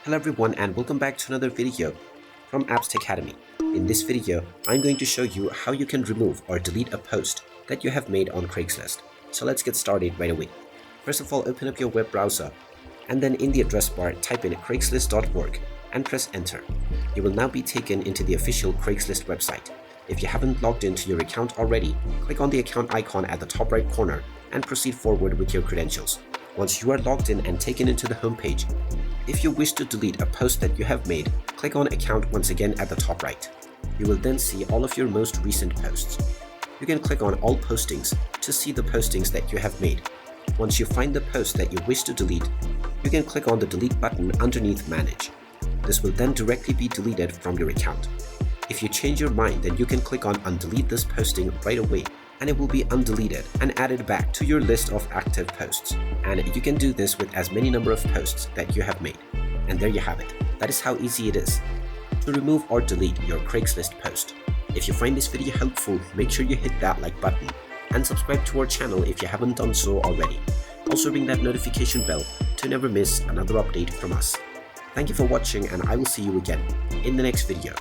Hello everyone and welcome back to another video from Apps Academy. In this video, I'm going to show you how you can remove or delete a post that you have made on Craigslist. So let's get started right away. First of all, open up your web browser and then in the address bar type in craigslist.org and press enter. You will now be taken into the official Craigslist website. If you haven't logged into your account already, click on the account icon at the top right corner and proceed forward with your credentials. Once you are logged in and taken into the home page, if you wish to delete a post that you have made, click on Account once again at the top right. You will then see all of your most recent posts. You can click on All Postings to see the postings that you have made. Once you find the post that you wish to delete, you can click on the Delete button underneath Manage. This will then directly be deleted from your account. If you change your mind, then you can click on Undelete this posting right away, and it will be undeleted and added back to your list of active posts. And you can do this with as many number of posts that you have made. And there you have it. That is how easy it is to remove or delete your Craigslist post. If you find this video helpful, make sure you hit that like button and subscribe to our channel if you haven't done so already. Also ring that notification bell to never miss another update from us. Thank you for watching and I will see you again in the next video.